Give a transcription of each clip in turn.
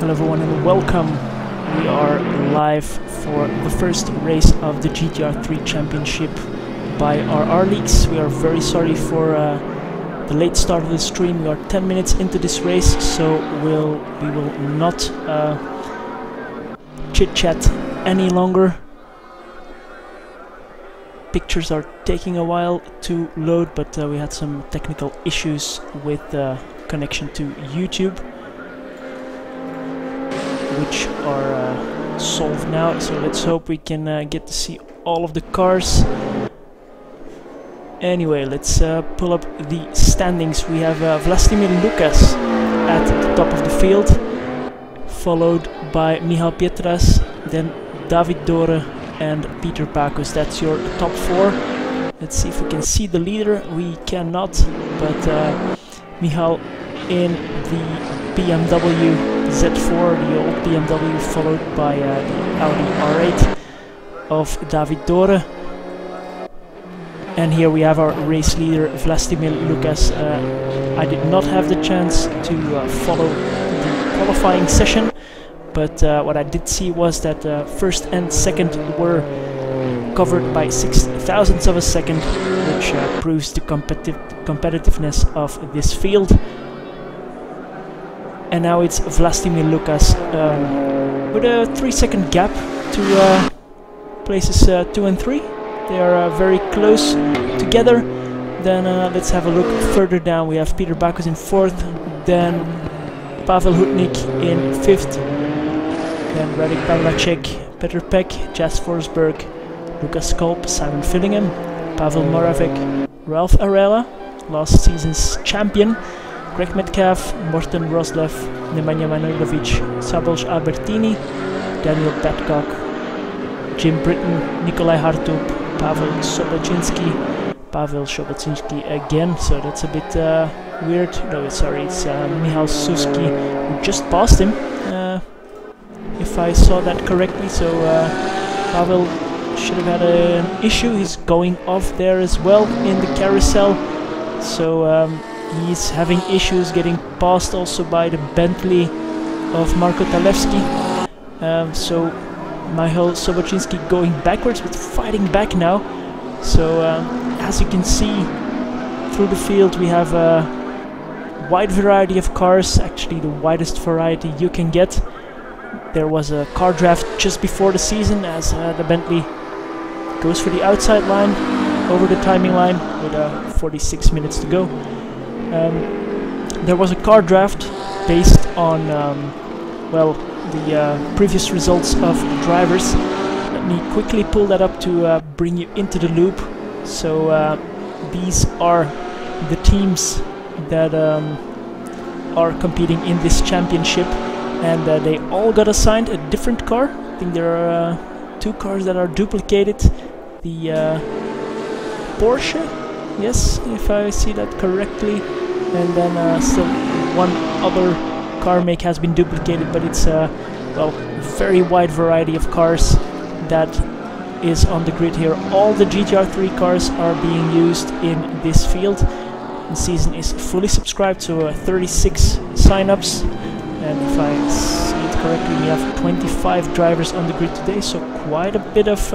Hello everyone and welcome. We are live for the first race of the GTR3 Championship by RRLeagues. We are very sorry for the late start of the stream. We are 10 minutes into this race, so we will not chit-chat any longer. Pictures are taking a while to load, but we had some technical issues with connection to YouTube, which are solved now, so let's hope we can get to see all of the cars. Anyway, let's pull up the standings. We have Vlastimir Lukas at the top of the field, followed by Michal Pietras, then David Dore and Peter Pacus. That's your top four. Let's see if we can see the leader. We cannot, but Michal in the BMW Z4, the old BMW, followed by the Audi R8 of David Dore. And here we have our race leader, Vlastimir Lukas. I did not have the chance to follow the qualifying session, but what I did see was that first and second were covered by 0.06 of a second, which proves the competitiveness of this field. And now it's Vlastimir Lukas with a 3-second gap to places 2 and 3. They are very close together. Then let's have a look further down. We have Peter Pacus in 4th, then Pavel Hutnik in 5th, then Radek Pavlacek, Petr Pek, Jas Forsberg, Lucas Kolb, Simon Fillingham, Pavel Moravec, Ralph Arella, last season's champion, Greg Metcalf, Morten Roslev, Nemanja Manojlovic, Szabolcs Albertini, Daniel Petcock, Jim Britton, Nikolai Hartub, Pavel Sobocinski again, so that's a bit weird. No, sorry, it's Michal Suski, who just passed him, if I saw that correctly. So Pavel should have had an issue. He's going off there as well in the carousel, so he's having issues getting passed also by the Bentley of Marko Talevski. So Michal Sobocinski going backwards but fighting back now. So as you can see through the field, we have a wide variety of cars, actually the widest variety you can get. There was a car draft just before the season as the Bentley goes for the outside line over the timing line with 46 minutes to go. There was a car draft based on well, the previous results of the drivers. Let me quickly pull that up to bring you into the loop. So these are the teams that are competing in this championship, and they all got assigned a different car. I think there are 2 cars that are duplicated. The Porsche, yes, if I see that correctly, and then still one other car make has been duplicated, but it's well, a very wide variety of cars that is on the grid here. All the GTR3 cars are being used in this field. The season is fully subscribed, so 36 sign-ups, and if I see it correctly, we have 25 drivers on the grid today, so quite a bit of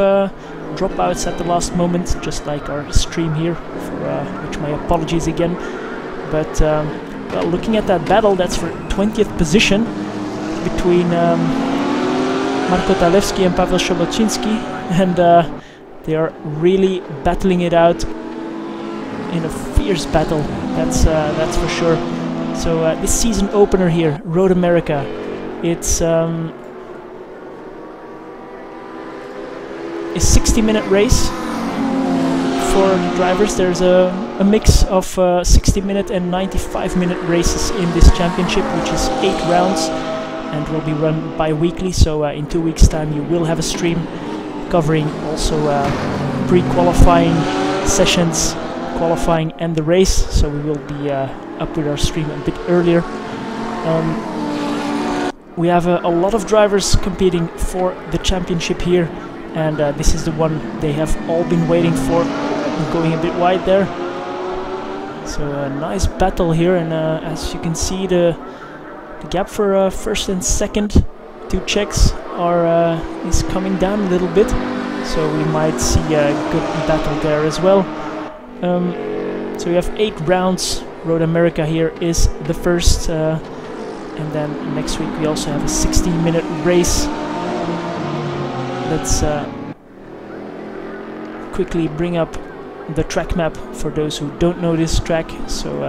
dropouts at the last moment, just like our stream here, for which my apologies again. But well, looking at that battle, that's for 20th position between Marko Talevski and Pavel Sobocinski, and they are really battling it out in a fierce battle. That's for sure. So this season opener here, Road America, it's a 60-minute race for the drivers. There's a mix of 60-minute and 95-minute races in this championship, which is 8 rounds, and will be run bi-weekly. So in 2 weeks' time you will have a stream covering also pre-qualifying sessions, qualifying and the race, so we will be up with our stream a bit earlier. We have a lot of drivers competing for the championship here, and this is the one they have all been waiting for. I'm going a bit wide there. So a nice battle here, and as you can see, the The gap for first and second, 2 Czechs, is coming down a little bit, so we might see a good battle there as well. So we have 8 rounds. Road America here is the first, and then next week we also have a 16-minute race. Let's quickly bring up the track map for those who don't know this track. So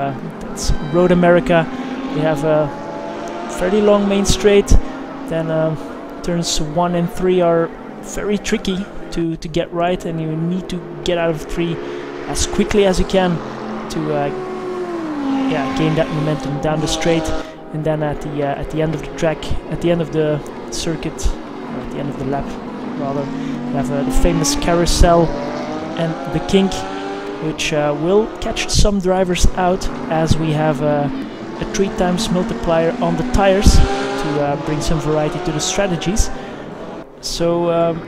that's Road America. We have a fairly long main straight, then turns 1 and 3 are very tricky to get right, and you need to get out of 3 as quickly as you can to gain that momentum down the straight. And then at the end of the track, at the end of the circuit, or at the end of the lap rather, we have the famous carousel and the kink, which will catch some drivers out, as we have a 3 times multiplier on the tires to bring some variety to the strategies. So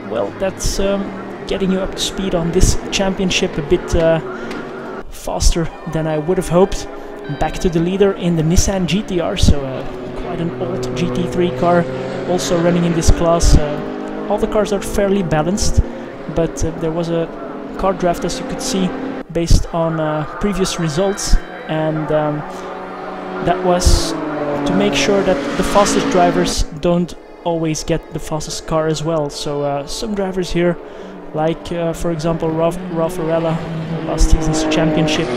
well, that's getting you up to speed on this championship a bit faster than I would have hoped. Back to the leader in the Nissan GTR, so quite an old GT3 car, also running in this class. All the cars are fairly balanced, but there was a car draft, as you could see, based on previous results, and that was to make sure that the fastest drivers don't always get the fastest car as well. So some drivers here, like for example Ralph Arella, last season's championship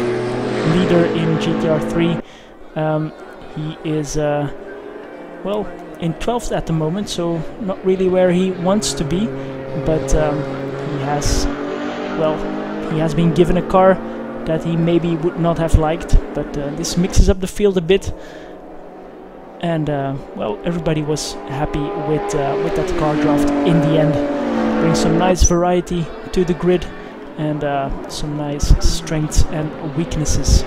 leader in GTR3, he is well, in 12th at the moment, so not really where he wants to be, but he has been given a car that he maybe would not have liked, but this mixes up the field a bit, and well, everybody was happy with that car draft in the end. Brings some nice variety to the grid and some nice strengths and weaknesses.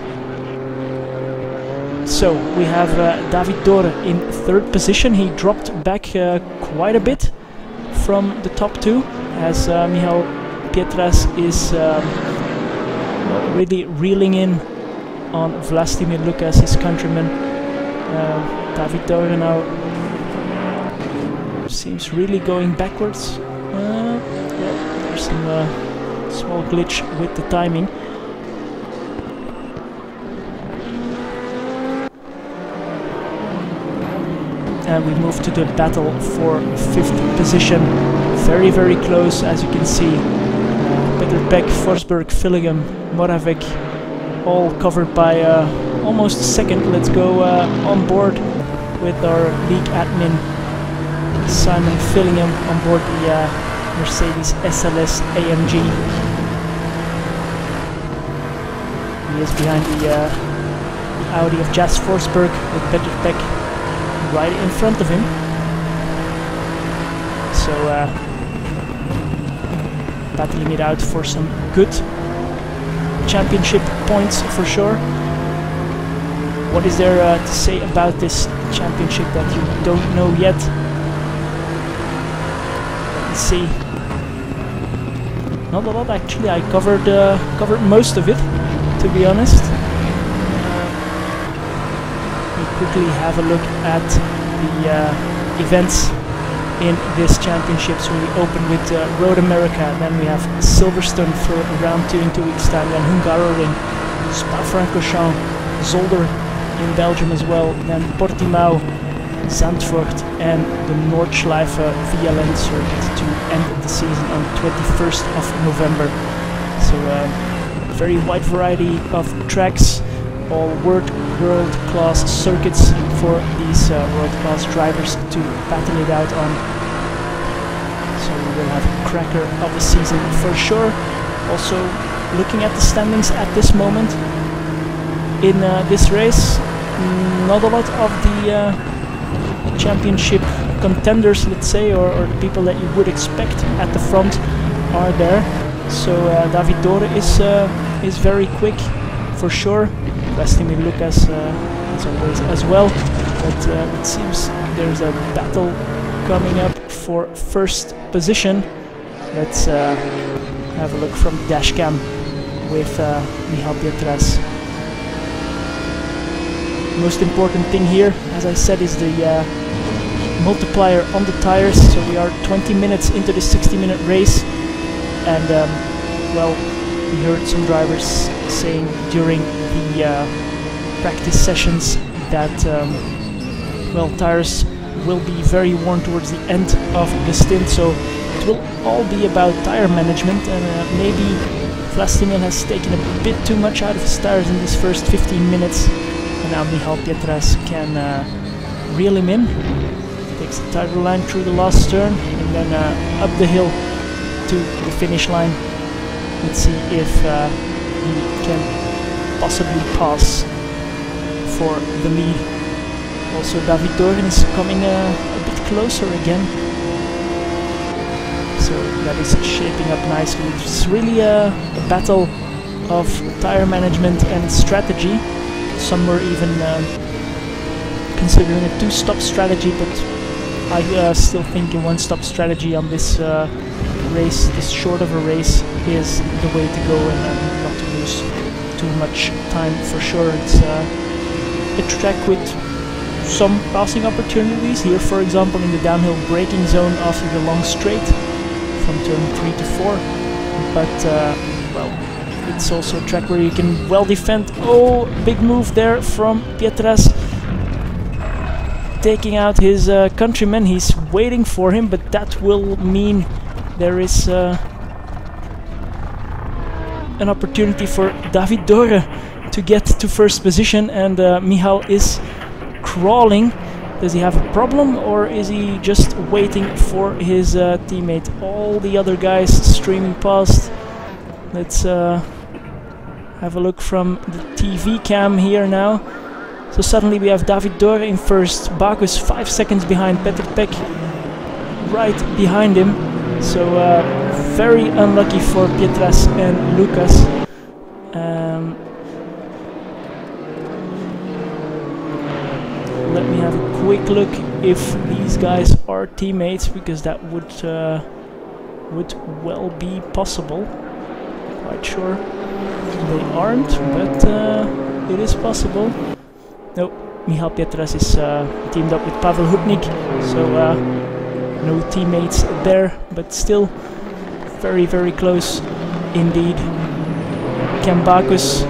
So we have David Dore in 3rd position. He dropped back quite a bit from the top 2, as Michal Pietras is really reeling in on Vlastimir Lukas, his countryman. David Dore now seems really going backwards. Well, there's some small glitch with the timing. And we move to the battle for 5th position. Very, very close, as you can see. Peter Beck, Forsberg, Fillingham, Moravec, all covered by almost a second. Let's go on board with our league admin, Simon Fillingham, on board the Mercedes SLS AMG. He is behind the Audi of Jas Forsberg, with Peter Beck right in front of him. So battling it out for some good championship points for sure. What is there to say about this championship that you don't know yet? Let's see. Not a lot actually. I covered most of it, to be honest. We quickly have a look at the events in this championship. So we open with Road America, then we have Silverstone for round 2 in 2 weeks time, then Hungaroring, Spa-Francorchamps, Zolder in Belgium as well, then Portimao, Zandvoort and the Nordschleife via Land circuit to end the season on 21st of November. So very wide variety of tracks, all world-class circuits for these world-class drivers to battle it out on. So we will have a cracker of the season for sure. Also looking at the standings at this moment in this race, not a lot of the championship contenders, let's say, or the people that you would expect at the front are there. So David Dore is very quick for sure. Vlastimir Lukas as always as well, but it seems there's a battle coming up for 1st position. Let's have a look from the dashcam with Michal Pietras. Most important thing here, as I said, is the multiplier on the tires. So we are 20 minutes into the 60-minute race, and well, we heard some drivers saying during the practice sessions that well, tires will be very worn towards the end of the stint, so it will all be about tire management, and maybe Vlastimil has taken a bit too much out of his tires in these first 15 minutes, and now Michal Pietras can reel him in. Takes the tiger line through the last turn, and then up the hill to the finish line. Let's see if he can possibly pass for the lead. Also, David Doren is coming a bit closer again, so that is shaping up nicely. It's really a battle of tire management and strategy. Some were even considering a two-stop strategy, but I still think a one-stop strategy on this race, this short of a race, is the way to go, and not to lose too much time for sure. It's a track with some passing opportunities here, for example, in the downhill braking zone after the long straight from turn 3 to 4, but well, it's also a track where you can well defend. Oh, big move there from Pietras, taking out his countryman. He's waiting for him, but that will mean there is an opportunity for David Dore to get to first position, and Michal is crawling. Does he have a problem, or is he just waiting for his teammate? All the other guys streaming past. Let's have a look from the TV cam here now. So suddenly we have David Dore in first, Bacchus 5 seconds behind, Petr Pek right behind him. So very unlucky for Pietras and Lucas. Let me have a quick look if these guys are teammates, because that would well be possible. Quite sure they aren't, but it is possible. No, Michal Pietras is teamed up with Pavel Hupnik, so no teammates there, but still very, very close indeed. Can Bacchus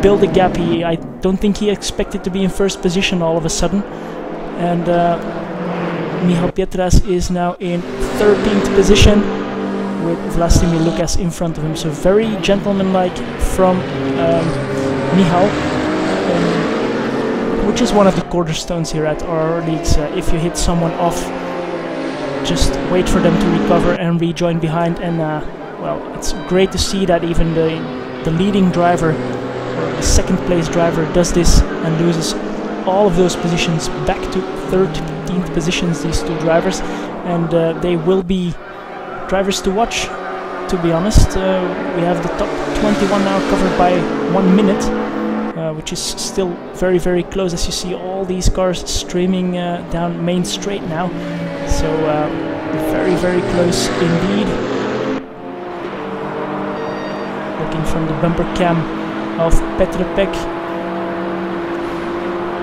build a gap? I don't think he expected to be in first position all of a sudden, and Michal Pietras is now in 13th position with Vlastimil Lucas in front of him, so very gentlemanlike from Michal, which is one of the cornerstones here at RRLeagues. If you hit someone off, just wait for them to recover and rejoin behind, and well, it's great to see that even the leading driver, or the second place driver, does this and loses all of those positions back to 13th positions, these two drivers, and they will be drivers to watch, to be honest. We have the top 21 now covered by 1 minute, which is still very, very close, as you see all these cars streaming down Main Straight now. So very, very close indeed. Looking from the bumper cam of Petr Pek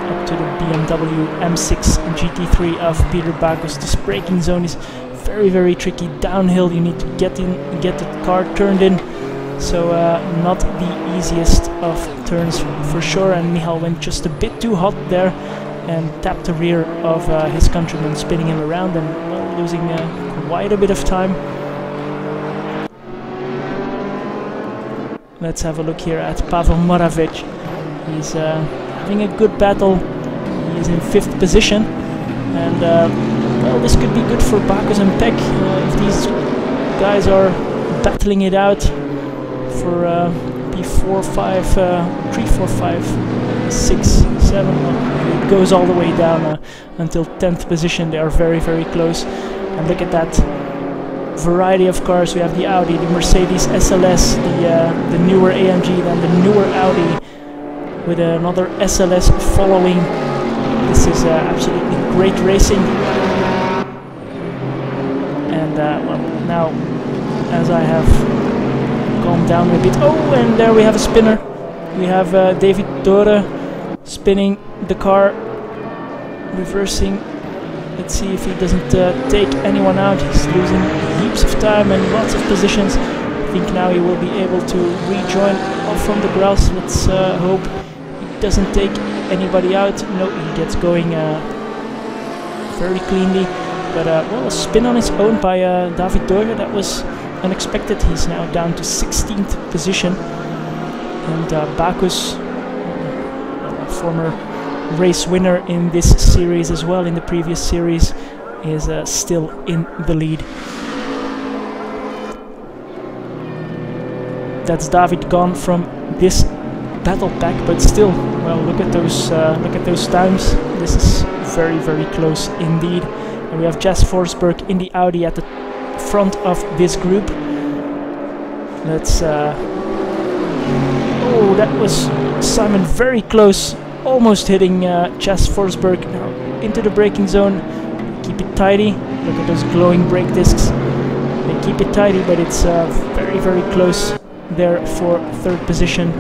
up to the BMW M6 GT3 of Peter Bacchus. This braking zone is very, very tricky. Downhill you need to get the car turned in, so not the easiest of turns for sure, and Michal went just a bit too hot there and tapped the rear of his countryman, spinning him around and well, losing quite a bit of time. Let's have a look here at Pavel Moravec. He's having a good battle. He is in 5th position, and well, this could be good for Bacchus and Pek if these guys are battling it out for P4, 5, 3, 4, 5, 6, 7. It goes all the way down until 10th position. They are very, very close. And look at that variety of cars. We have the Audi, the Mercedes SLS, the newer AMG, then the newer Audi with another SLS following. This is absolutely great racing. And well, now as I have calmed down a bit, oh, and there we have a spinner. We have David Dore spinning the car, reversing. Let's see if he doesn't take anyone out. He's losing heaps of time and lots of positions. I think now he will be able to rejoin off from the grass. Let's hope he doesn't take anybody out. No, he gets going very cleanly. But well, a spin on his own by David Dorge. That was unexpected. He's now down to 16th position. And Bacchus, a former race winner in this series as well, in the previous series, is still in the lead. That's David gone from this battle pack, but still, well, look at those times. This is very, very close indeed. And we have Jas Forsberg in the Audi at the front of this group. Let's oh, that was Simon very close, almost hitting Jas Forsberg. Now into the braking zone. Keep it tidy. Look at those glowing brake discs. They keep it tidy, but it's very, very close there for third position.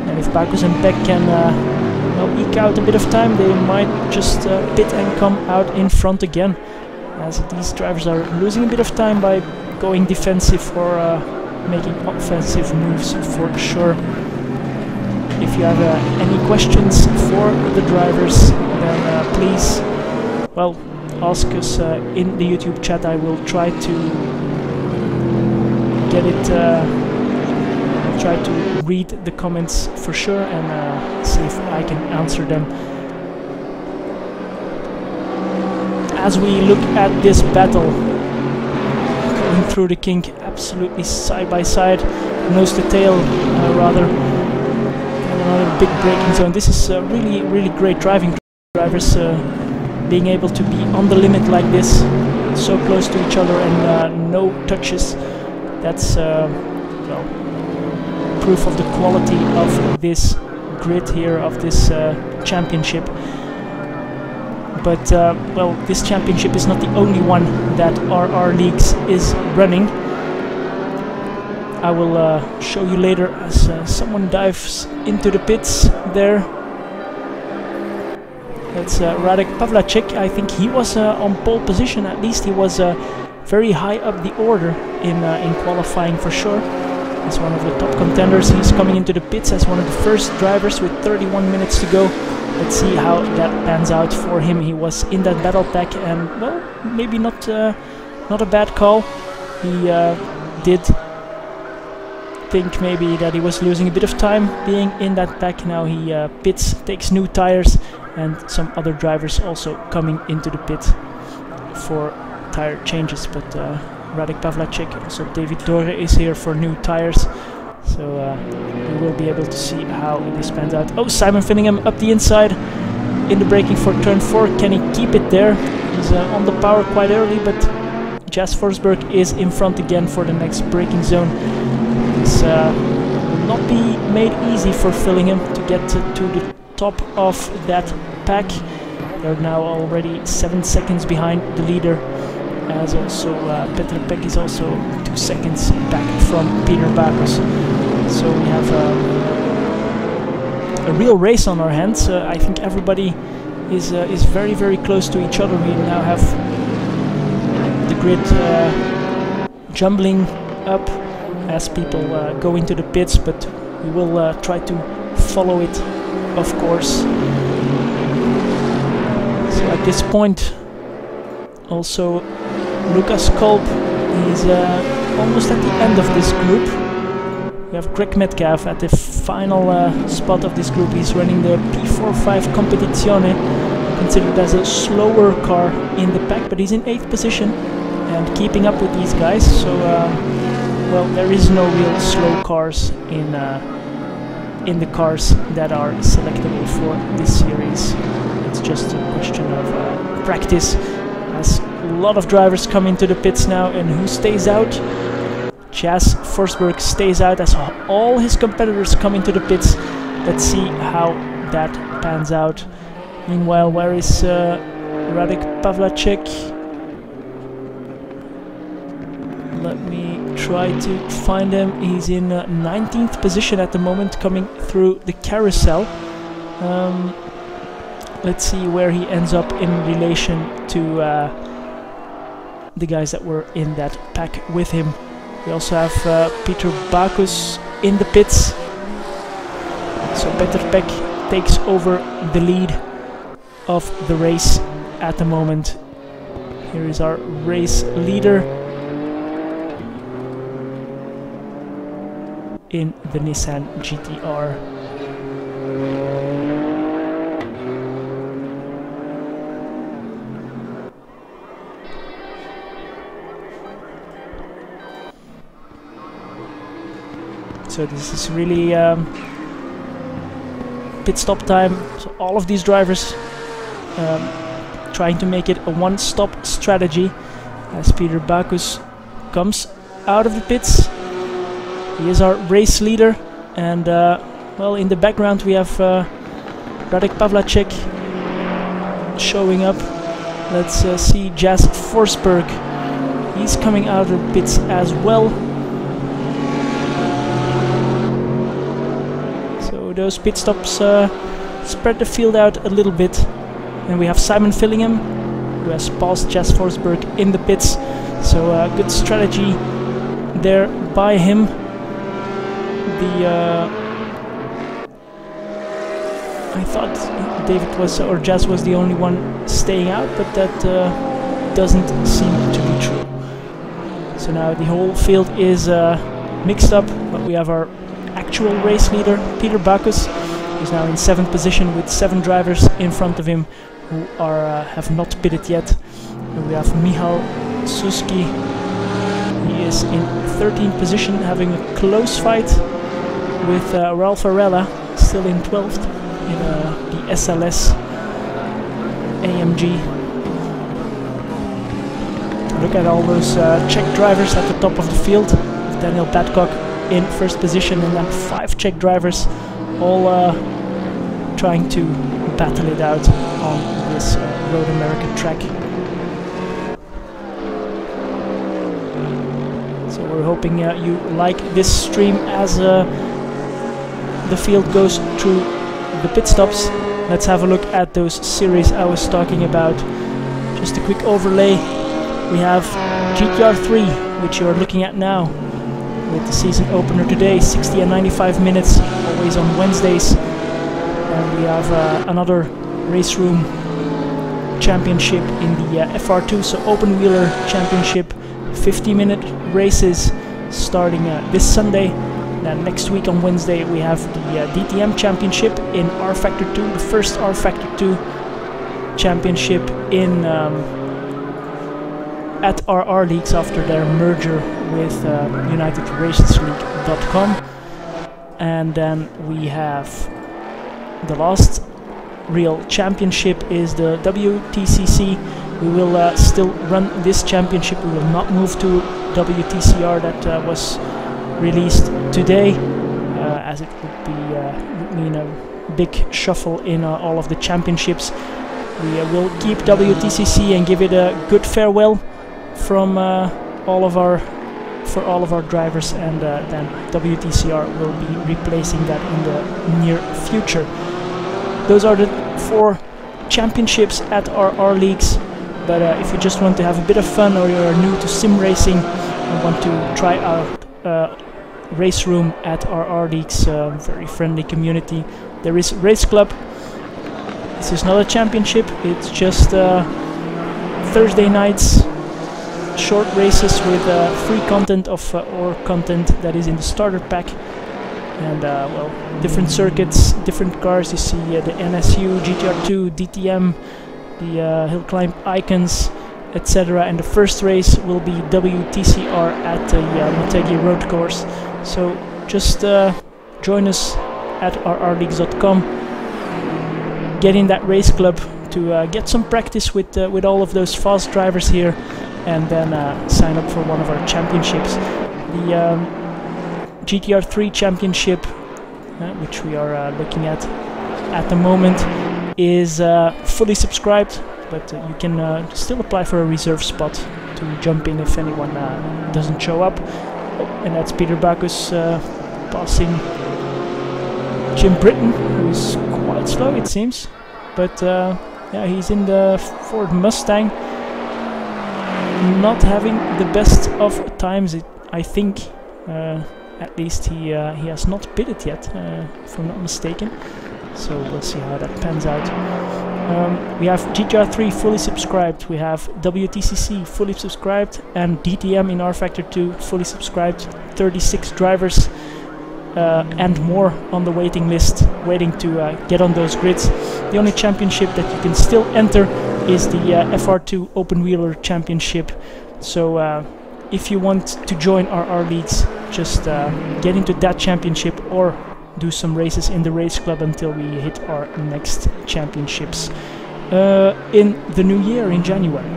And if Bacchus and Beck can well, eke out a bit of time, they might just pit and come out in front again, as these drivers are losing a bit of time by going defensive or making offensive moves for sure. If you have any questions for the drivers, then please, well, ask us in the YouTube chat. I will try to get it, I'll try to read the comments for sure and see if I can answer them. As we look at this battle, going through the kink absolutely side by side, nose to tail rather, and another big braking zone. This is really, really great driving. Drivers being able to be on the limit like this, so close to each other and no touches. That's well, proof of the quality of this grid here, of this championship. But well, this championship is not the only one that RRLeagues is running. I will show you later as someone dives into the pits there. That's Radek Pavlacek. I think he was on pole position. At least he was very high up the order in qualifying for sure. He's one of the top contenders. He's coming into the pits as one of the first drivers with 31 minutes to go. Let's see how that pans out for him. He was in that battle pack and, well, maybe not a bad call. He did think maybe that he was losing a bit of time being in that pack. Now he pits, takes new tires, and some other drivers also coming into the pit for tire changes. But Radek Pavlacek, also David Dorge is here for new tires. So we will be able to see how this pans out. Oh, Simon Finningham up the inside in the braking for turn 4. Can he keep it there? He's on the power quite early, but Jas Forsberg is in front again for the next braking zone. This will not be made easy for Finningham to get to the top of that pack. They're now already 7 seconds behind the leader, as also Petr Pek is also 2 seconds back from Peter Bacchus. So we have a real race on our hands. I think everybody is very, very close to each other. We now have the grid jumbling up as people go into the pits, but we will try to follow it, of course. So at this point, also Lucas Kolb is almost at the end of this group. We have Greg Metcalf at the final spot of this group. He's running the P45 Competizione, considered as a slower car in the pack, but he's in 8th position and keeping up with these guys. So, well, there is no real slow cars in the cars that are selectable for this series. It's just a question of practice, as a lot of drivers come into the pits now. And who stays out? Jas Forsberg stays out as all his competitors come into the pits. Let's see how that pans out. Meanwhile, where is Radek Pavlacek? Let me try to find him. He's in 19th position at the moment, coming through the carousel. let's see where he ends up in relation to the guys that were in that pack with him. We also have Peter Bacchus in the pits. So Peter Peck takes over the lead of the race at the moment. Here is our race leader in the Nissan GTR. So this is really pit stop time. So all of these drivers trying to make it a one-stop strategy as Peter Bacchus comes out of the pits. He is our race leader, and well, in the background we have Radek Pavlacek showing up. Let's see Jas Forsberg. He's coming out of the pits as well. So those pit stops spread the field out a little bit. And we have Simon Fillingham, who has passed Jas Forsberg in the pits. So good strategy there by him. I thought David was, or Jas was the only one staying out, but that doesn't seem to be true. So now the whole field is mixed up, but we have our actual race leader, Peter Bacchus, who's now in 7th position with 7 drivers in front of him who are have not pitted yet. And we have Michal Suski. He is in 13th position, having a close fight with Ralph Arella, still in 12th in the SLS AMG. Look at all those Czech drivers at the top of the field, with Daniel Badcock in 1st position, and then 5 Czech drivers all trying to battle it out on this Road America track. So we're hoping you like this stream as the field goes through the pit stops. Let's have a look at those series I was talking about. Just a quick overlay. We have GTR3, which you're looking at now, with the season opener today, 60 and 95 minutes, always on Wednesdays. And we have another RaceRoom championship in the FR2, so open wheeler championship, 50-minute races starting this Sunday. Then next week on Wednesday we have the DTM championship in R Factor 2, the first R Factor 2 championship in at RRLeagues after their merger with UnitedRacesLeague.com. And then we have the last real championship is the WTCC. We will still run this championship. We will not move to WTCR that was released today, as it would mean a big shuffle in all of the championships. We will keep WTCC and give it a good farewell from all of our drivers, and then WTCR will be replacing that in the near future. Those are the 4 championships at RRLeagues. But if you just want to have a bit of fun, or you're new to sim racing and want to try out RaceRoom at RRLeagues, very friendly community, there is Race Club. This is not a championship, it's just Thursday nights, short races with free content of or content that is in the starter pack. And well, different circuits, different cars. You see the NSU, GTR2, DTM, the hill climb icons, etc. And the first race will be WTCR at the Motegi road course. So just join us at rrleagues.com. Get in that race club to get some practice with all of those fast drivers here, and then sign up for one of our championships. The GTR3 championship, which we are looking at the moment, is fully subscribed, but you can still apply for a reserve spot to jump in if anyone doesn't show up. And that's Peter Bacchus passing Jim Britton, who's quite slow it seems, but yeah, he's in the Ford Mustang, not having the best of times, I think. At least he has not pitted yet, if I'm not mistaken. So we'll see how that pans out. We have GTR3 fully subscribed, we have WTCC fully subscribed, and DTM in R Factor 2 fully subscribed. 36 drivers and more on the waiting list, waiting to get on those grids. The only championship that you can still enter is the FR2 Open Wheeler Championship. So if you want to join RRLeagues, just get into that championship or do some races in the race club until we hit our next championships in the new year in January.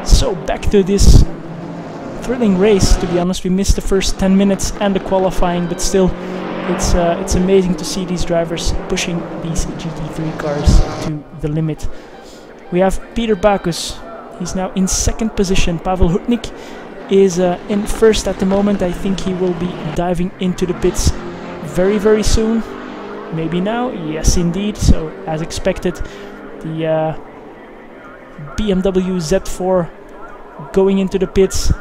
So back to this thrilling race. To be honest, we missed the first 10 minutes and the qualifying, but still it's amazing to see these drivers pushing these GT3 cars to the limit. We have Peter Backus, he's now in second position. Pavel Hutnik is in first at the moment. I think he will be diving into the pits very soon. Maybe now? Yes indeed. So as expected, the BMW Z4 going into the pits,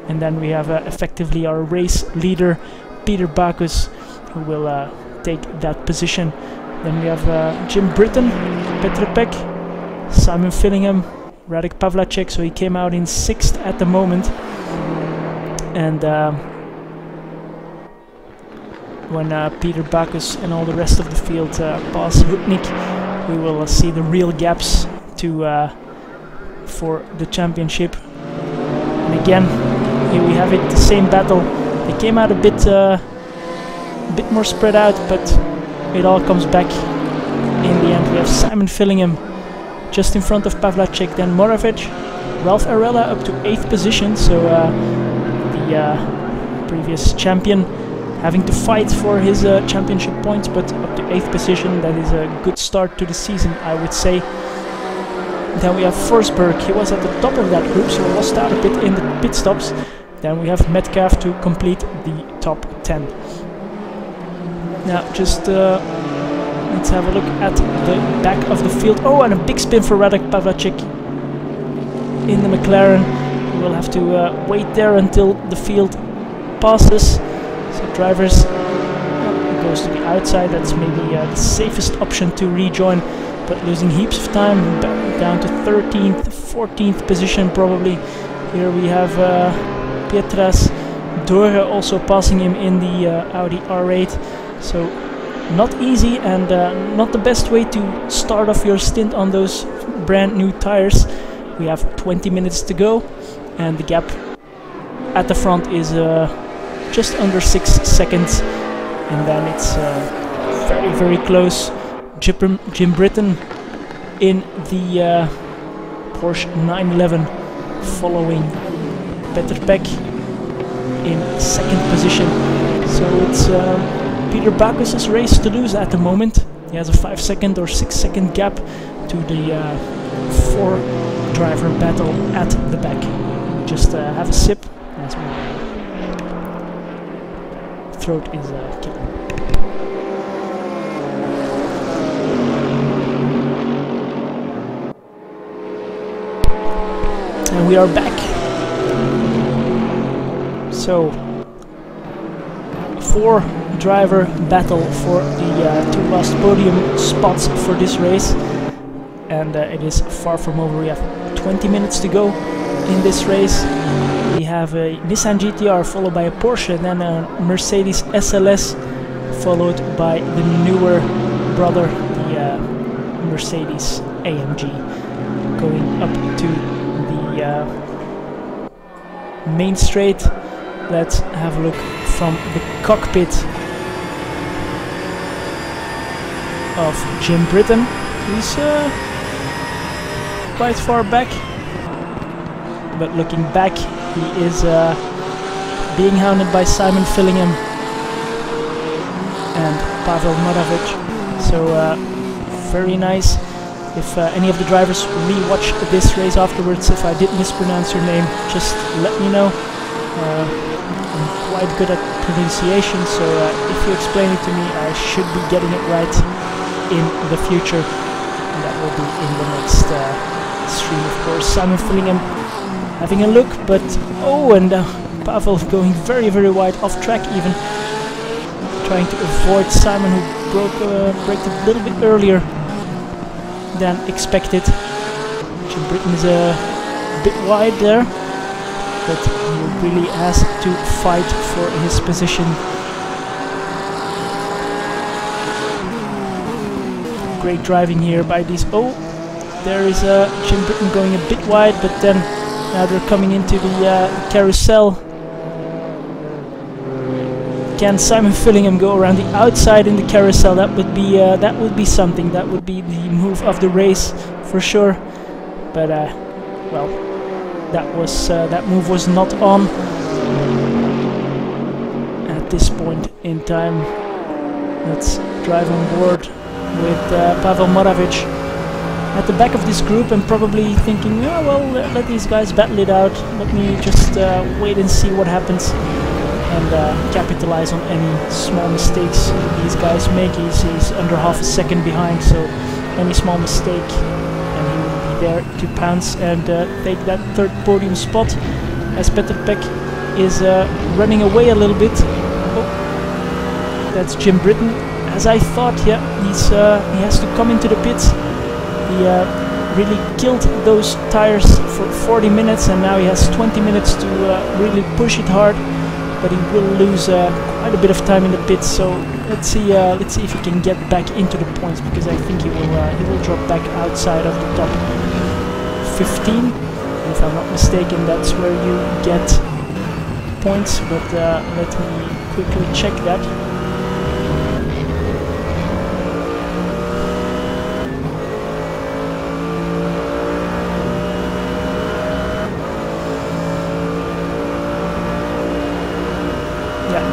and then we have effectively our race leader Peter Backus, who will take that position. Then we have Jim Britton, Petr Pek, Simon Fillingham, Radek Pavlacek, so he came out in 6th at the moment. And when Peter Backus and all the rest of the field pass Hutnik, we will see the real gaps to for the championship. And again, here we have it, the same battle. They came out a bit more spread out, but it all comes back in the end. We have Simon Fillingham just in front of Pavlacek, then Moravec, Ralph Arella up to 8th position, so the previous champion having to fight for his championship points, but up to 8th position. That is a good start to the season, I would say. Then we have Forsberg, he was at the top of that group, so lost out a bit in the pit stops. Then we have Metcalf to complete the top 10. Now just let's have a look at the back of the field. Oh, and a big spin for Radek Pavlacek in the McLaren. We will have to wait there until the field passes. So drivers goes to the outside. That's maybe the safest option to rejoin, but losing heaps of time, down to 13th, 14th position probably. Here we have Pietras Dore also passing him in the Audi R8. So not easy, and not the best way to start off your stint on those brand new tires. We have 20 minutes to go, and the gap at the front is just under 6 seconds, and then it's very close. Jim Britton in the Porsche 911 following Petr Pek in 2nd position. So it's Peter Backus' race to lose at the moment. He has a 5-second or 6-second gap to the 4-driver battle at the back. Just have a sip, as my throat is killing. And we are back. So 4-driver battle for the 2 last podium spots for this race, and it is far from over. We have 20 minutes to go in this race. We have a Nissan GTR followed by a Porsche, then a Mercedes SLS followed by the newer brother, the Mercedes AMG, going up to the main straight. Let's have a look from the cockpit of Jim Britton. He's quite far back, but looking back, he is being hounded by Simon Fillingham and Pavel Moravec. So very nice. If any of the drivers re-watch this race afterwards, if I did mispronounce your name, just let me know. I'm quite good at pronunciation, so if you explain it to me, I should be getting it right in the future. that will be in the next stream, of course. Simon Fillingham having a look, but oh, and Pavel going very, very wide, off track even, trying to avoid Simon, who braked a little bit earlier than expected. Jim Britton is a bit wide there, but he really has to fight for his position. Great driving here by these. Oh, there is Jim Britton going a bit wide, but then now they're coming into the carousel. Can Simon Fillingham go around the outside in the carousel? That would be something. That would be the move of the race for sure. But well, that move was not on at this point in time. Let's drive on board with Pavel Moravic at the back of this group, and probably thinking, oh, well, let these guys battle it out. Let me just wait and see what happens, and capitalize on any small mistakes these guys make. He's under half a second behind, so any small mistake and he will be there to pounce and take that third podium spot, as Peter Peck is running away a little bit. Oh, that's Jim Britton. As I thought, yeah, he has to come into the pits. He really killed those tires for 40 minutes, and now he has 20 minutes to really push it hard. But he will lose quite a bit of time in the pits. So let's see if he can get back into the points, because I think he will drop back outside of the top 15. And if I'm not mistaken, that's where you get points. But let me quickly check that.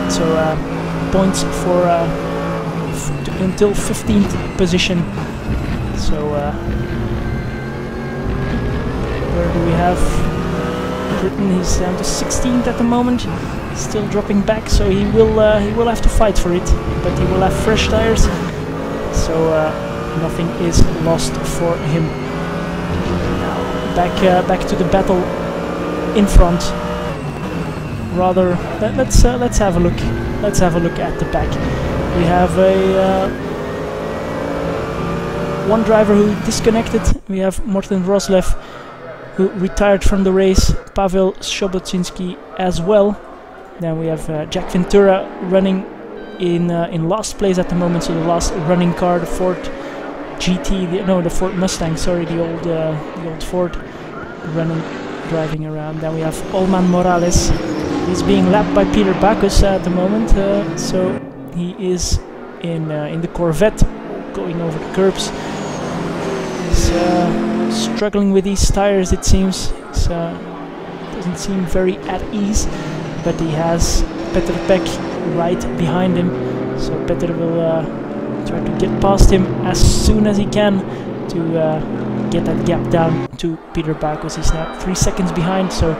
So points for until 15th position. So where do we have Britain? He's down to 16th at the moment, still dropping back. So he will have to fight for it, but he will have fresh tires. So nothing is lost for him. Now back to the battle in front. Rather, let's have a look. Let's have a look at the back. We have a one driver who disconnected. We have Morten Roslev, who retired from the race. Pavel Shobotzinski as well. Then we have Jack Ventura running in last place at the moment. So the last running car, the Ford GT, the Ford Mustang. Sorry, the old Ford, driving around. Then we have Olman Morales. He's being lapped by Peter Backus at the moment, so he is in the Corvette, going over the curbs. He's struggling with these tires, it seems. He doesn't seem very at ease, but he has Peter Peck right behind him, so Peter will try to get past him as soon as he can to get that gap down to Peter Backus. He's now 3 seconds behind, so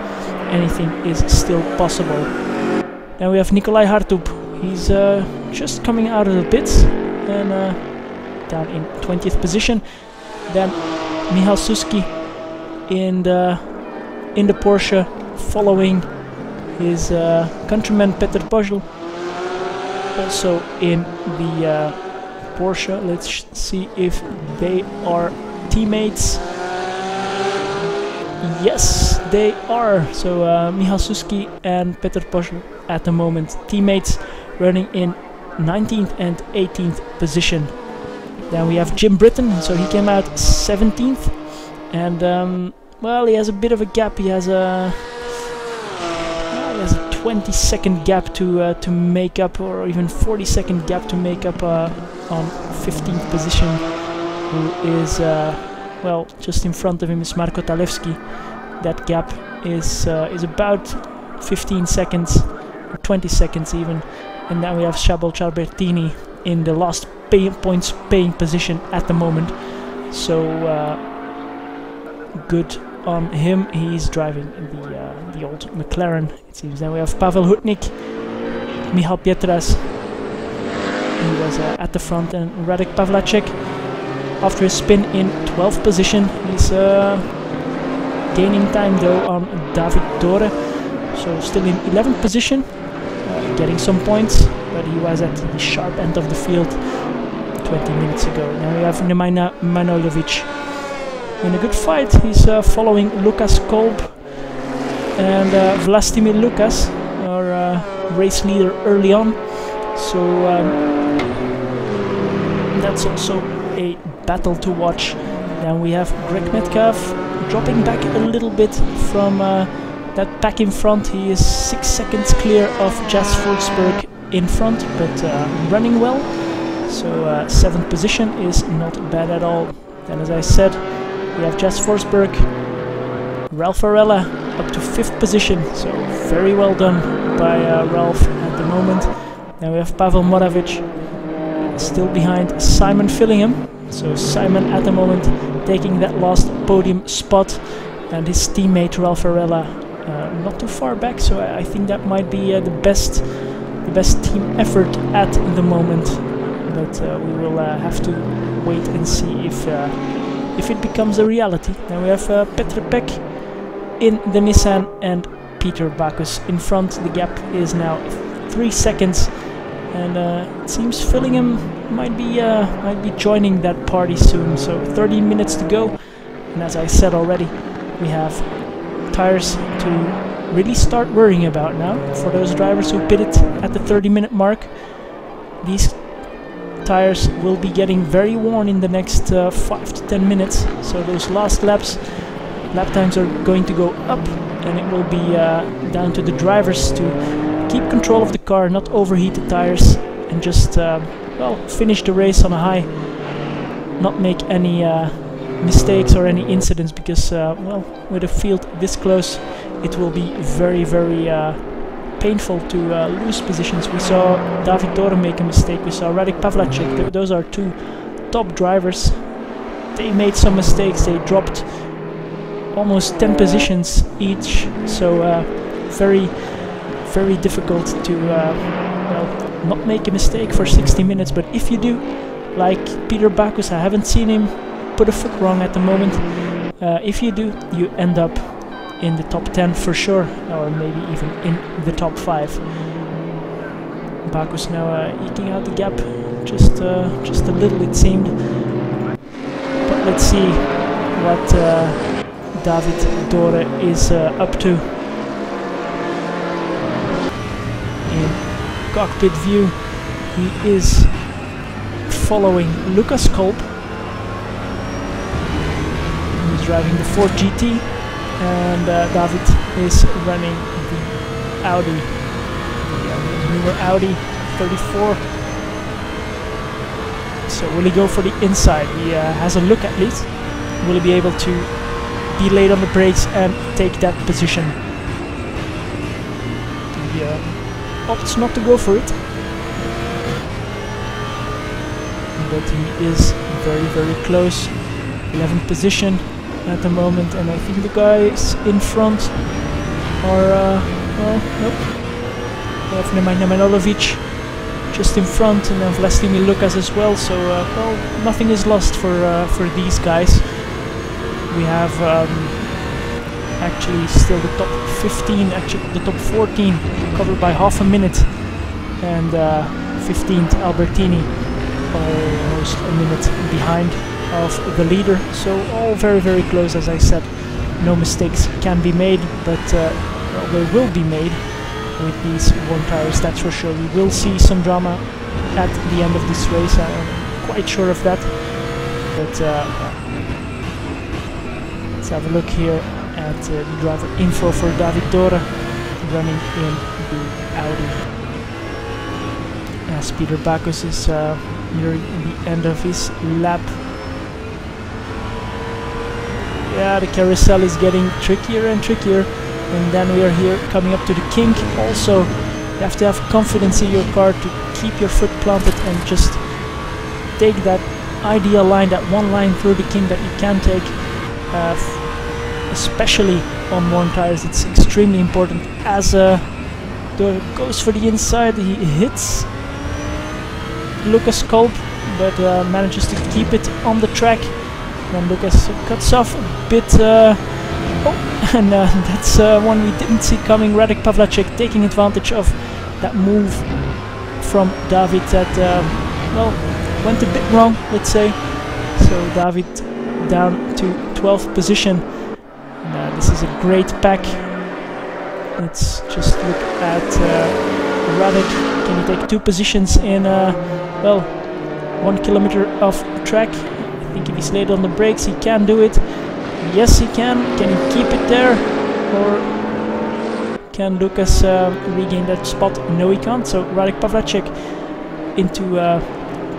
anything is still possible. Then we have Nikolai Hartub. He's just coming out of the pits and down in 20th position. Then Michal Suski in the Porsche, following his countryman Peter Pojl, also in the Porsche. Let's see if they are teammates. Yes, they are. So Michal Suski and Peter Pojl at the moment teammates, running in 19th and 18th position. Then we have Jim Britton. So he came out 17th, and well, he has a bit of a gap. He has a 20-second gap to make up, or even 40-second gap to make up on 15th position, who is well, just in front of him is Marko Talevski. That gap is about 15 seconds, or 20 seconds even. And now we have Szabol Cialbertini in the last points paying position at the moment. So good on him. He's driving the old McLaren, it seems. Then we have Pavel Hutnik, Michal Pietras. He was at the front, and Radek Pavlacek after his spin in 12th position. He's gaining time though on David Dore, so still in 11th position, getting some points, but he was at the sharp end of the field 20 minutes ago. Now we have Nemanja Manojlovic in a good fight. He's following Lukas Kolb and Vlastimir Lukas, our race leader early on, so that's also a battle to watch. Then we have Greg Metcalf dropping back a little bit from that pack in front. He is 6 seconds clear of Jas Forsberg in front, but running well, so 7th position is not bad at all. Then, as I said, we have Jas Forsberg, Ralph Varela up to 5th position, so very well done by Ralph at the moment. Then we have Pavel Moravic still behind Simon Fillingham, so Simon at the moment taking that last podium spot, and his teammate Ralph Varela not too far back, so I think that might be the best team effort at the moment, but we will have to wait and see if it becomes a reality. Then we have Petr Pek in the Nissan and Peter Backus in front. The gap is now 3 seconds, and it seems Fillingham might be joining that party soon. So 30 minutes to go, and as I said already, we have tires to really start worrying about now. For those drivers who pitted at the 30-minute mark, these tires will be getting very worn in the next 5 to 10 minutes. So those last lap times are going to go up, and it will be down to the drivers to keep control of the car, not overheat the tires, and just well, finish the race on a high, not make any mistakes or any incidents, because well, with a field this close, it will be very, very painful to lose positions. We saw David Dore make a mistake, we saw Radek Pavlacek. Those are two top drivers. They made some mistakes, they dropped almost 10 positions each, so very, very difficult to well, not make a mistake for 60 minutes. But if you do, like Peter Backus, I haven't seen him put a foot wrong at the moment. If you do, you end up in the top 10 for sure, or maybe even in the top 5. Backus now eking out the gap, just a little it seemed. But let's see what David Dore is up to. In cockpit view, he is following Lukas Kolb. He's driving the Ford GT, and David is running the Audi, the newer Audi 34. So will he go for the inside? He has a look at least. Will he be able to be late on the brakes and take that position? He opts not to go for it, but he is very, very close. 11th position at the moment, and I think the guys in front are well, nope. We have Nemanja Manojlovic just in front, and then Vlastimir Lukas as well. So well, nothing is lost for these guys. We have actually still the top 15, actually the top 14 covered by half a minute, and 15th Albertini almost a minute behind of the leader. So all very, very close, as I said. No mistakes can be made, but well, they will be made with these worn tires, that's for sure. We will see some drama at the end of this race, I'm quite sure of that. But let's have a look here at the driver info for David Dore, running in the Audi, as Peter Backus is nearing the end of his lap. Yeah, the carousel is getting trickier and trickier, and then we are here coming up to the kink. Also, you have to have confidence in your car to keep your foot planted and just take that ideal line, that one line through the kink that you can take, especially on worn tires. It's extremely important. As goes for the inside, he hits Lukas Kolb, but manages to keep it on the track. Then Lucas cuts off a bit. And that's one we didn't see coming. Radek Pavlacek taking advantage of that move from David that, well, went a bit wrong, let's say. So David down to 12th position. This is a great pack. Let's just look at Radek. Can he take 2 positions in, well, 1 kilometer of track? I think if he's late on the brakes, he can do it. Yes, he can. Can he keep it there? Or can Lucas regain that spot? No, he can't. So Radek Pavlacek into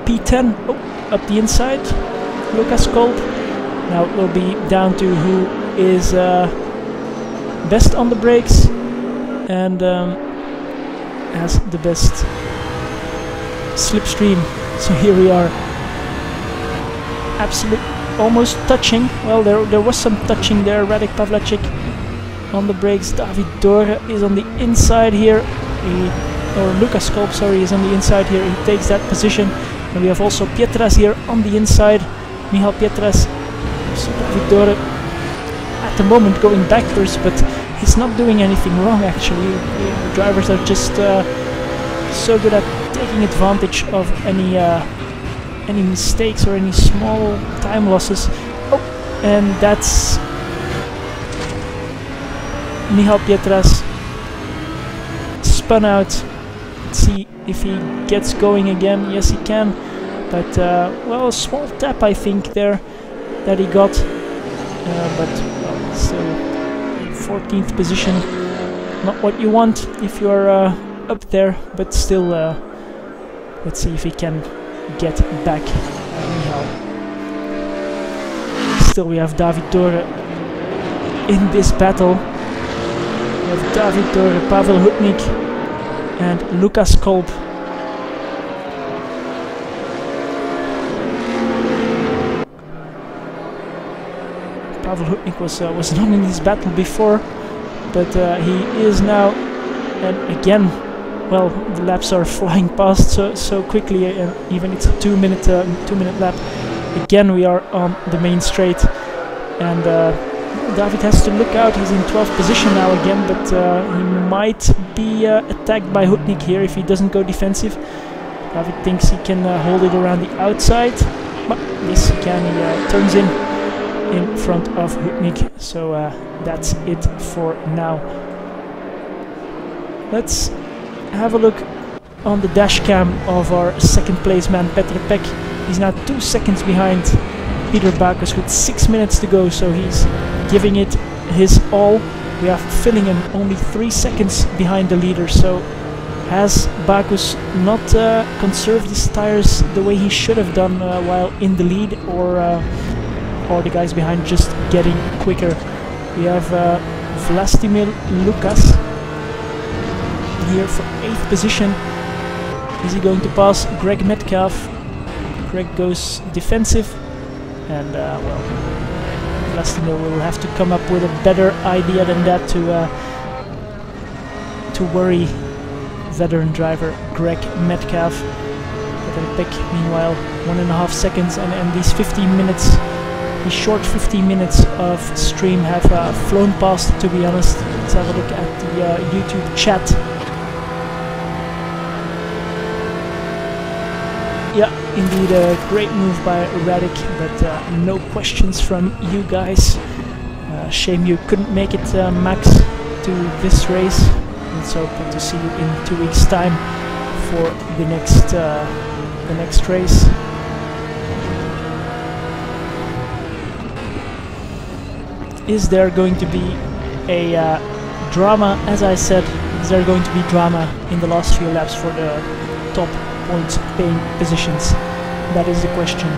P10. Oh, up the inside. Lucas Kolb. Now it will be down to who is best on the brakes and has the best slipstream. So here we are. Absolute, almost touching. Well, there was some touching there. Radek Pavlacek on the brakes. David Dore is on the inside here. Or Lucas Kolb, sorry, is on the inside here. He takes that position. And we have also Pietras here on the inside. Michal Pietras. So David Dore at the moment going backwards, but he's not doing anything wrong actually. The drivers are just so good at taking advantage of any mistakes or any small time losses. Oh, and that's Michal Pietras spun out. Let's see if he gets going again. Yes, he can, but well, a small tap I think there that he got, but well, still 14th position, not what you want if you are up there, but still let's see if he can get back. Still we have David Dore in this battle. We have David Dore, Pavel Hutnik and Lucas Kolb. Pavel Hutnik was not in this battle before, but he is now, and again, well, the laps are flying past so quickly, and even it's a 2-minute lap. Again, we are on the main straight, and David has to look out. He's in 12th position now again, but he might be attacked by Hutnik here if he doesn't go defensive. David thinks he can hold it around the outside, but yes, he can. He turns in front of Hutnik, so that's it for now. Let's have a look on the dash cam of our second place man Petr Pek. He's now 2 seconds behind Peter Backus with 6 minutes to go, so he's giving it his all. We have Fillingham only 3 seconds behind the leader, so has Backus not conserved his tires the way he should have done while in the lead, or the guys behind just getting quicker? We have Vlastimir Lukas here for 8th position. Is he going to pass Greg Metcalf? Greg goes defensive, and well, Vlastimir will have to come up with a better idea than that to worry veteran driver Greg Metcalf. Petr Pek, meanwhile, 1.5 seconds, and these 15 minutes, these short 15 minutes of stream have flown past, to be honest. Let's have a look at the YouTube chat. Yeah, indeed a great move by Radek, but no questions from you guys. Shame you couldn't make it, Max, to this race. Let's hope to see you in 2 weeks' time for the next race. Is there going to be a drama? As I said, is there going to be drama in the last few laps for the top points paying positions? That is the question.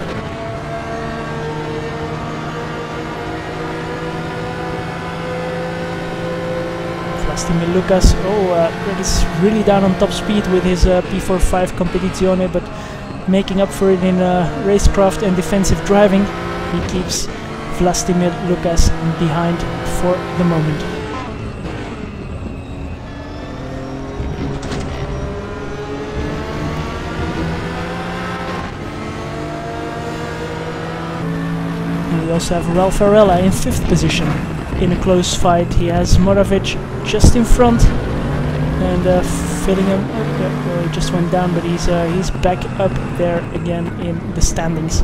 Vlastimir Lukas. Greg is really down on top speed with his P45 Competizione, but making up for it in racecraft and defensive driving. He keeps Vlastimir Lukas behind for the moment. And we also have Ralph Arella in 5th position. In a close fight, he has Moravec just in front, and filling him. Well, he just went down, but he's back up there again in the standings.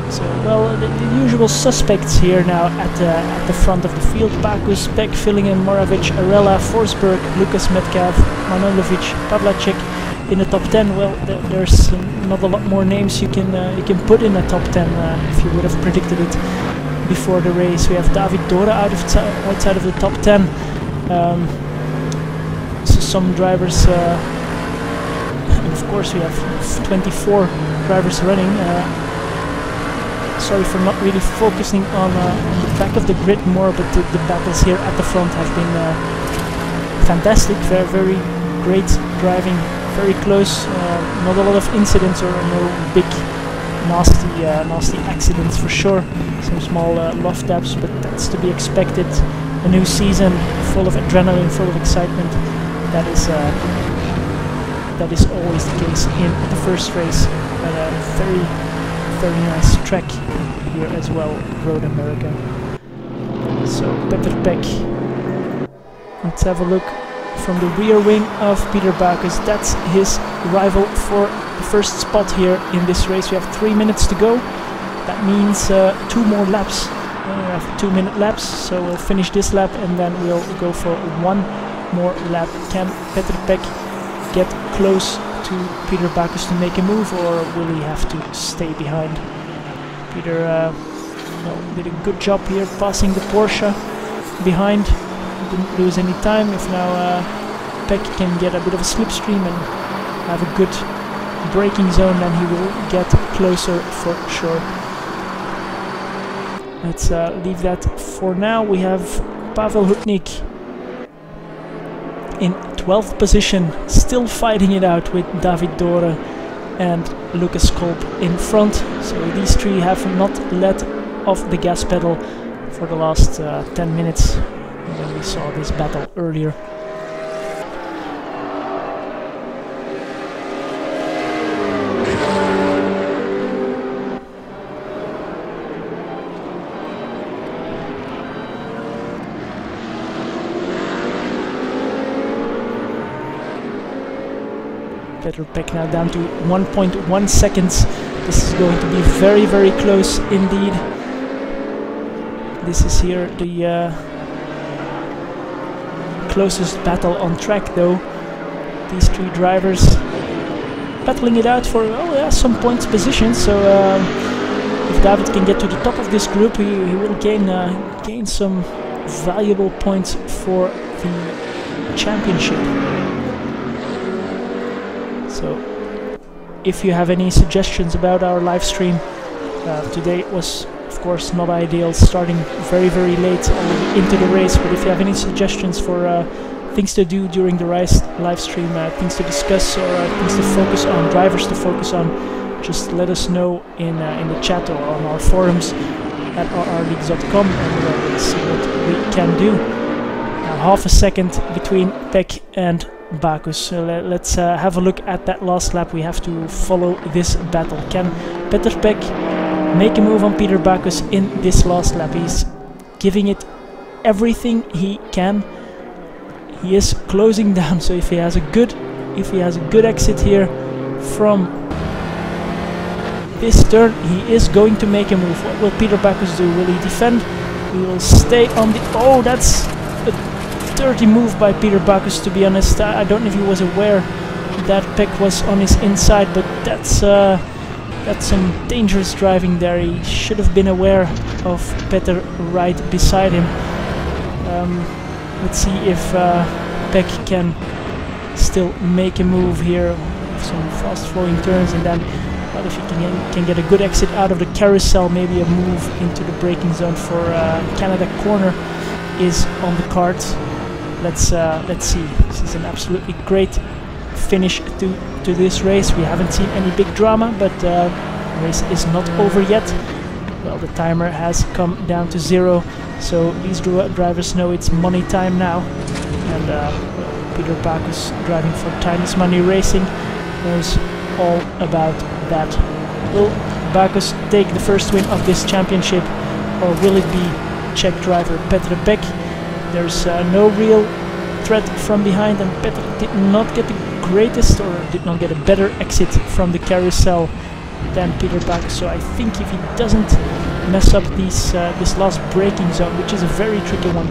So, well, the usual suspects here now at the front of the field: Backus, Beck, Villingen, Moravec, Arella, Forsberg, Lucas Metcalf, Manojlovic, Pavlacek in the top 10. Well, there's not a lot more names you can put in the top 10 if you would have predicted it before the race. We have David Dora outside of the top 10. So some drivers, and of course we have 24 drivers running. Sorry for not really focusing on the back of the grid more, but the battles here at the front have been fantastic. Very, very great driving, very close. Not a lot of incidents or no big nasty accidents for sure. Some small love taps, but that's to be expected. A new season, full of adrenaline, full of excitement. That is always the case in the first race. And a very, very nice track here as well, Road America. So Peter Beck. Let's have a look from the rear wing of Peter Backus. That's his rival for the first spot here in this race. We have 3 minutes to go. That means 2 more laps. We have 2-minute laps, so we'll finish this lap and then we'll go for 1 more lap. Can Peter Beck get close to Peter Backus to make a move, or will he have to stay behind? Peter well, did a good job here passing the Porsche behind. Didn't lose any time. If now Beck can get a bit of a slipstream and have a good braking zone, then he will get closer for sure. Let's leave that for now. We have Pavel Hutnik in 12th position, still fighting it out with David Dore and Lucas Kolb in front. So these three have not let off the gas pedal for the last 10 minutes when we saw this battle earlier. Peter Beck now down to 1.1 seconds. This is going to be very, very close indeed. This is here the closest battle on track though. These three drivers battling it out for some points position. So if David can get to the top of this group, he will gain some valuable points for the championship. So, if you have any suggestions about our live stream, today was of course not ideal, starting very, very late already into the race, but if you have any suggestions for things to do during the live stream, things to discuss or things to focus on, drivers to focus on, just let us know in the chat or on our forums at rrleagues.com, and we'll see what we can do. Now, half a second between Beck and Backus. So let's have a look at that last lap. We have to follow this battle. Can Peter Beck make a move on Peter Backus in this last lap? He's giving it everything he can. He is closing down, so if he has a good exit here from this turn, he is going to make a move. What will Peter Backus do? Will he defend? He will stay on the... Oh, that's a dirty move by Peter Backus, to be honest. I don't know if he was aware that Beck was on his inside, but that's some dangerous driving there. He should have been aware of Peter right beside him. Let's see if Beck can still make a move here with some fast flowing turns, and then well, if he can get a good exit out of the carousel, maybe a move into the braking zone for Canada corner is on the cards. Let's see. This is an absolutely great finish to this race. We haven't seen any big drama, but the race is not over yet. Well, the timer has come down to 0, so these drivers know it's money time now. And well, Peter Backus, driving for Time is Money Racing, knows all about that. Will Backus take the first win of this championship, or will it be Czech driver Petr Beck? There's no real threat from behind, and Petr did not get the greatest, or did not get a better exit from the carousel than Peter Backus. So I think if he doesn't mess up this last braking zone, which is a very tricky one,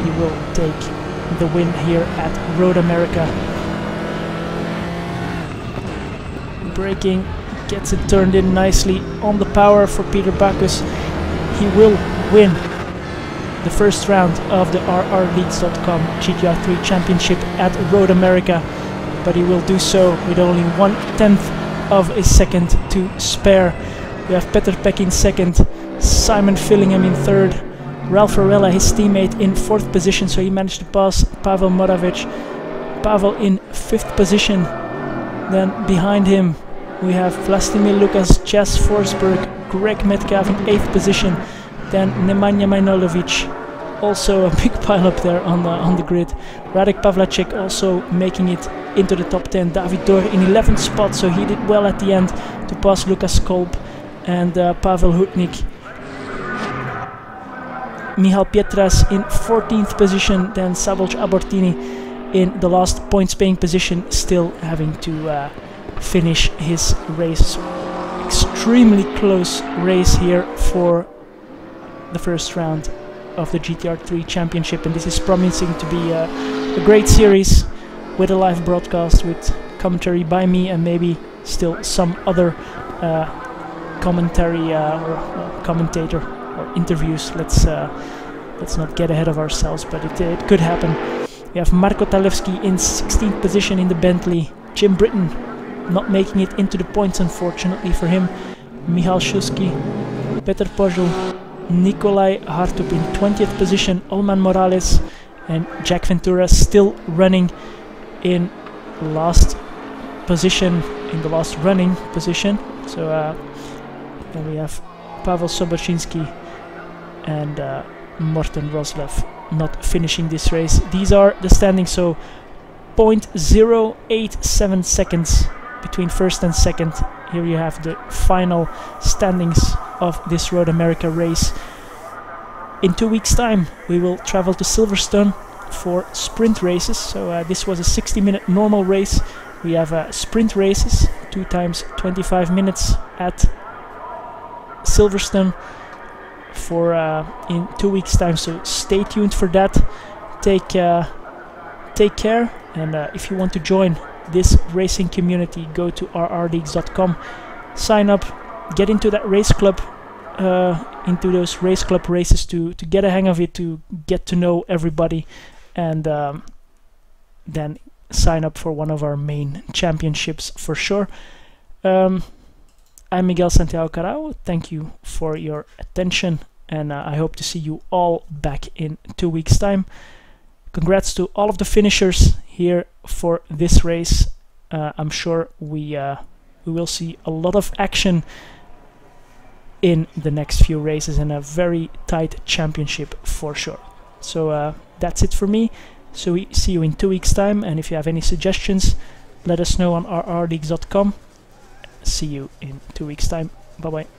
he will take the win here at Road America. Braking, gets it turned in nicely on the power for Peter Backus. He will win the first round of the RRLeagues.com GTR3 Championship at Road America, but he will do so with only 1/10 of a second to spare. We have Petr Beck in second, Simon Fillingham in third, Ralph Varela, his teammate, in fourth position, so he managed to pass Pavel Moravic. Pavel in fifth position. Then behind him we have Vlastimir Lukas, Jas Forsberg, Greg Metcalf in 8th position. Then Nemanja Majnolovic, also a big pile up there on the grid. Radek Pavlacek also making it into the top 10. David Dor in 11th spot, so he did well at the end to pass Lukas Kolb and Pavel Hutnik. Michal Pietras in 14th position, then Szabolcs Abortini in the last points paying position, still having to finish his race. Extremely close race here for the first round of the GTR3 Championship, and this is promising to be a great series with a live broadcast, with commentary by me and maybe still some other commentary or commentator or interviews. Let's not get ahead of ourselves, but it could happen. We have Marko Talevski in 16th position in the Bentley. Jim Britton not making it into the points, unfortunately for him. Michal Šuski, Petr Pozhul, Nikolai Hartup in 20th position, Olman Morales and Jack Ventura still running in last position, in the last running position. So then we have Pavel Sobocinski and Morten Roslev not finishing this race. These are the standings, so 0.087 seconds between first and second. Here you have the final standings of this Road America race. In 2 weeks' time we will travel to Silverstone for sprint races. So this was a 60-minute normal race. We have sprint races, 2 times 25 minutes at Silverstone for in 2 weeks' time. So stay tuned for that. Take care, and if you want to join this racing community, go to RRLeagues.com, sign up, get into that race club, into those race club races to get a hang of it, to get to know everybody, and then sign up for one of our main championships for sure. I'm Miguel Santiago Carao. Thank you for your attention, and I hope to see you all back in 2 weeks' time. Congrats to all of the finishers here for this race. I'm sure we will see a lot of action in the next few races, and a very tight championship for sure. So that's it for me. So we see you in 2 weeks' time, and if you have any suggestions, let us know on rrleagues.com. See you in 2 weeks' time. Bye bye.